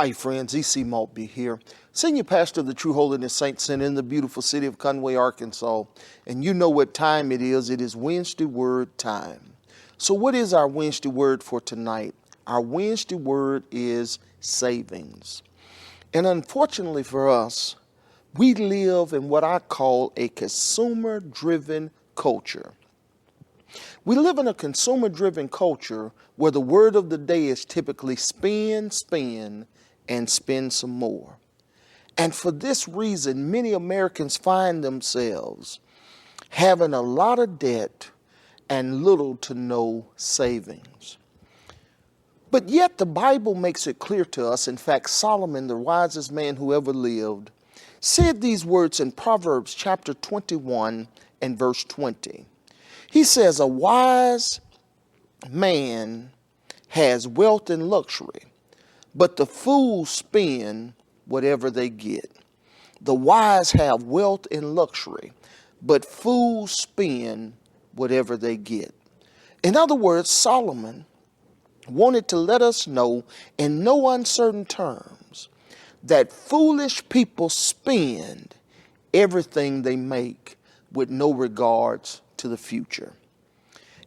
Hi friends, E.C. Maltby here, Senior Pastor of the True Holiness Saints Center in the beautiful city of Conway, Arkansas. And you know what time it is Wednesday Word time. So what is our Wednesday Word for tonight? Our Wednesday Word is savings. And unfortunately for us, we live in what I call a consumer-driven culture. We live in a consumer-driven culture where the word of the day is typically spend, spend, and spend some more. And for this reason, many Americans find themselves having a lot of debt and little to no savings. But yet the Bible makes it clear to us, in fact, Solomon, the wisest man who ever lived, said these words in Proverbs chapter 21 and verse 20. He says, a wise man has wealth and luxury, but the fools spend whatever they get. The wise have wealth and luxury, but fools spend whatever they get. In other words, Solomon wanted to let us know in no uncertain terms that foolish people spend everything they make with no regards to the future.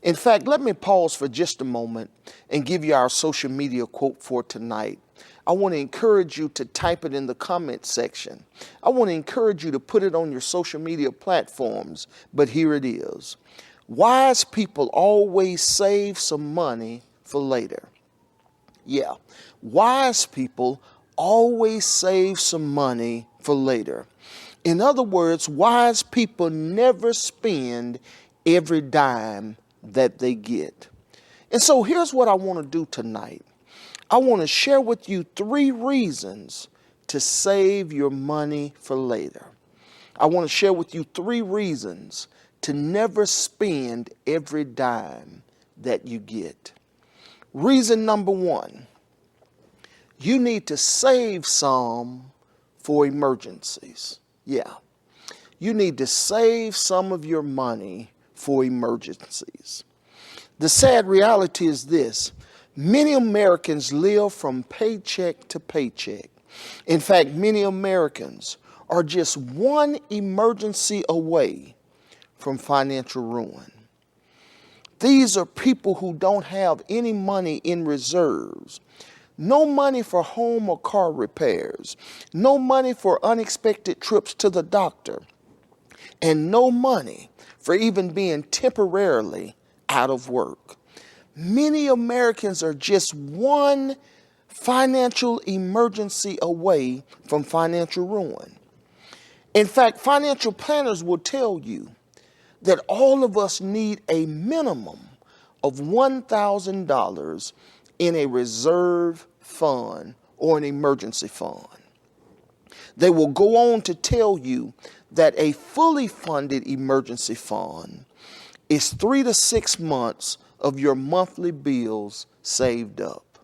In fact, let me pause for just a moment and give you our social media quote for tonight. I want to encourage you to type it in the comment section. I want to encourage you to put it on your social media platforms, but here it is. Wise people always save some money for later. Yeah, wise people always save some money for later. In other words, wise people never spend every dime that they get. And so here's what I want to do tonight. I want to share with you 3 reasons to save your money for later. I want to share with you 3 reasons to never spend every dime that you get. Reason number 1, you need to save some for emergencies. Yeah, you need to save some of your money for emergencies. The sad reality is this: many Americans live from paycheck to paycheck. In fact, many Americans are just one emergency away from financial ruin. These are people who don't have any money in reserves, no money for home or car repairs, no money for unexpected trips to the doctor, and no money for even being temporarily out of work. Many Americans are just one financial emergency away from financial ruin. In fact, financial planners will tell you that all of us need a minimum of $1,000 in a reserve fund or an emergency fund. They will go on to tell you that a fully funded emergency fund is 3 to 6 months of your monthly bills saved up.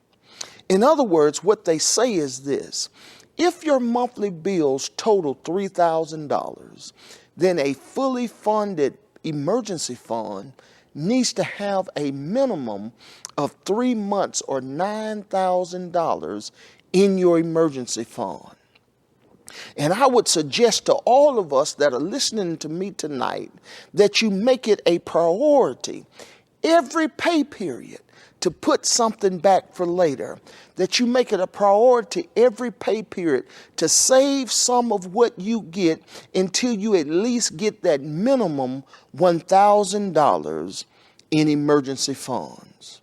In other words, what they say is this: if your monthly bills total $3,000, then a fully funded emergency fund needs to have a minimum of 3 months or $9,000 in your emergency fund. And I would suggest to all of us that are listening to me tonight that you make it a priority every pay period to put something back for later, that you make it a priority every pay period to save some of what you get until you at least get that minimum $1,000 in emergency funds.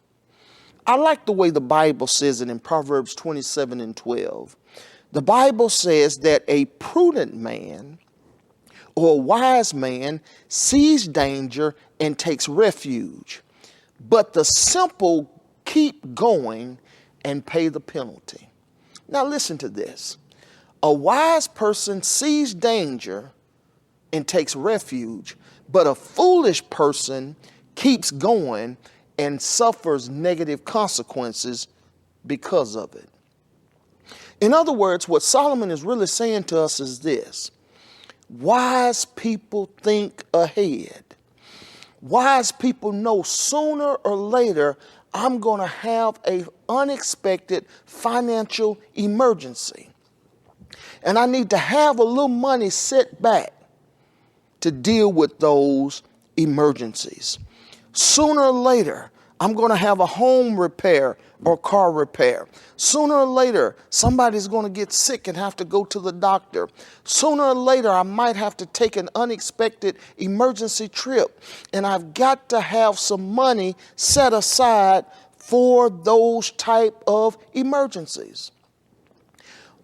I like the way the Bible says it in Proverbs 27 and 12. The Bible says that a prudent man or a wise man sees danger and takes refuge, but the simple keep going and pay the penalty. Now listen to this. A wise person sees danger and takes refuge, but a foolish person keeps going and suffers negative consequences because of it. In other words, what Solomon is really saying to us is this: wise people think ahead. Wise people know sooner or later I'm going to have an unexpected financial emergency. And I need to have a little money set back to deal with those emergencies. Sooner or later, I'm going to have a home repair or car repair. Sooner or later, somebody's going to get sick and have to go to the doctor. Sooner or later, I might have to take an unexpected emergency trip. And I've got to have some money set aside for those type of emergencies.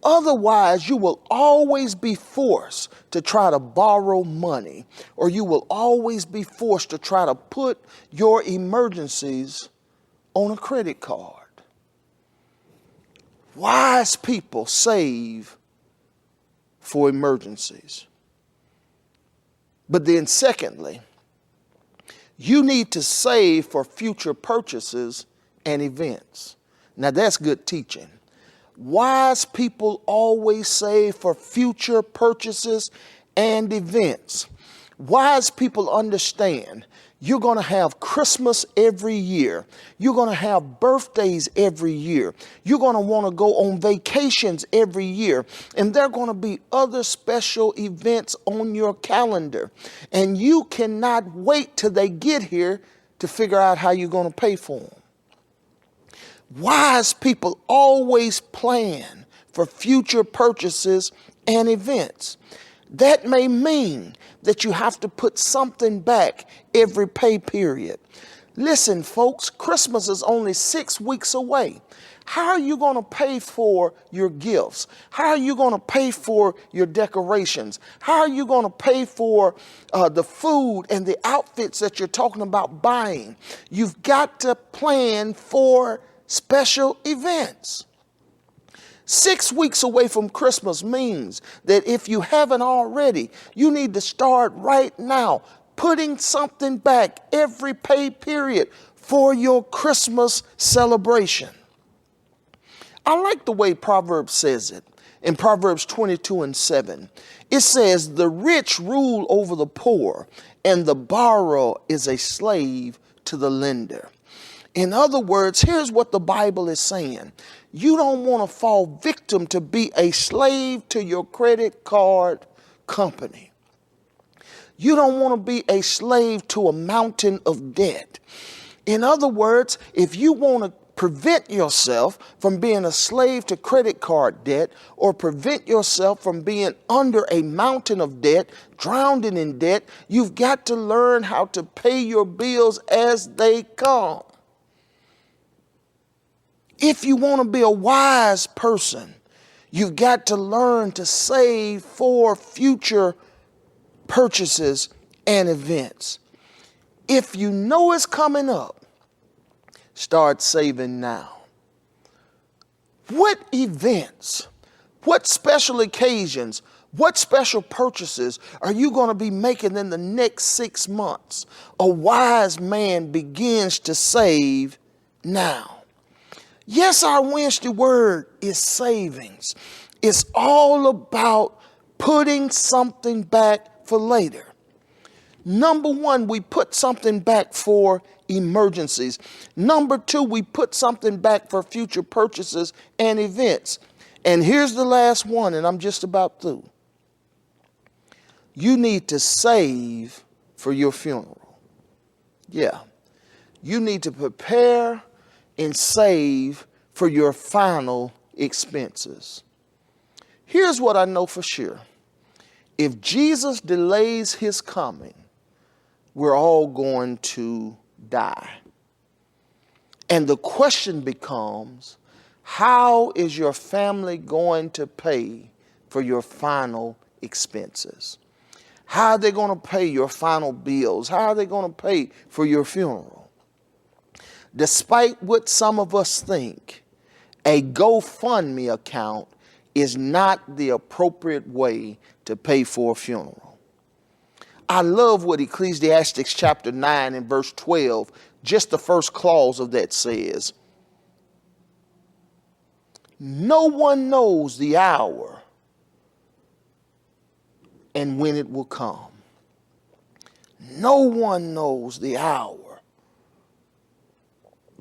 Otherwise, you will always be forced to try to borrow money, or you will always be forced to try to put your emergencies on a credit card. Wise people save for emergencies. But then secondly, you need to save for future purchases and events. Now that's good teaching. Wise people always save for future purchases and events. Wise people understand you're going to have Christmas every year. You're going to have birthdays every year. You're going to want to go on vacations every year. And there are going to be other special events on your calendar. And you cannot wait till they get here to figure out how you're going to pay for them. Wise people always plan for future purchases and events. That may mean that you have to put something back every pay period. Listen, folks, Christmas is only 6 weeks away. How are you going to pay for your gifts? How are you going to pay for your decorations? How are you going to pay for the food and the outfits that you're talking about buying? You've got to plan for special events. 6 weeks away from Christmas means that if you haven't already, you need to start right now putting something back every pay period for your Christmas celebration. I like the way Proverbs says it. In Proverbs 22:7, it says, "The rich rule over the poor, and the borrower is a slave to the lender." In other words, here's what the Bible is saying. You don't want to fall victim to be a slave to your credit card company. You don't want to be a slave to a mountain of debt. In other words, if you want to prevent yourself from being a slave to credit card debt, or prevent yourself from being under a mountain of debt, drowning in debt, you've got to learn how to pay your bills as they come. If you want to be a wise person, you've got to learn to save for future purchases and events. If you know it's coming up, start saving now. What events, what special occasions, what special purchases are you going to be making in the next 6 months? A wise man begins to save now. Yes, our Wednesday word is savings. It's all about putting something back for later. Number one, we put something back for emergencies. Number two, we put something back for future purchases and events. And here's the last one, and I'm just about through. You need to save for your funeral. Yeah. You need to prepare and save for your final expenses. Here's what I know for sure. If Jesus delays his coming, we're all going to die. And the question becomes, how is your family going to pay for your final expenses? How are they going to pay your final bills? How are they going to pay for your funeral? Despite what some of us think, a GoFundMe account is not the appropriate way to pay for a funeral. I love what Ecclesiastes chapter 9 and verse 12, just the first clause of that says. No one knows the hour and when it will come. No one knows the hour,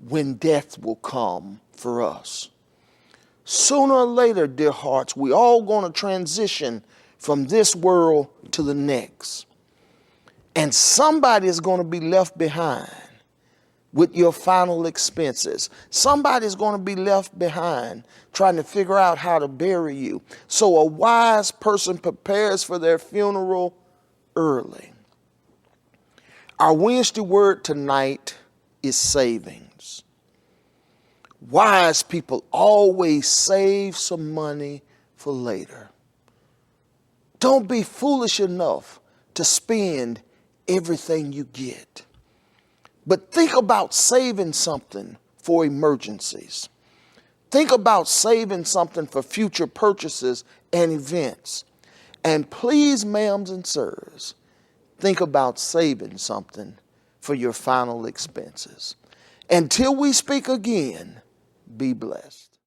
when death will come for us. Sooner or later, dear hearts, we all going to transition from this world to the next. And somebody is going to be left behind with your final expenses. Somebody's going to be left behind trying to figure out how to bury you. So a wise person prepares for their funeral early. Our Wednesday word tonight is savings. Wise people always save some money for later. Don't be foolish enough to spend everything you get. But think about saving something for emergencies. Think about saving something for future purchases and events. And please, ma'ams and sirs, think about saving something for your final expenses. Until we speak again, be blessed.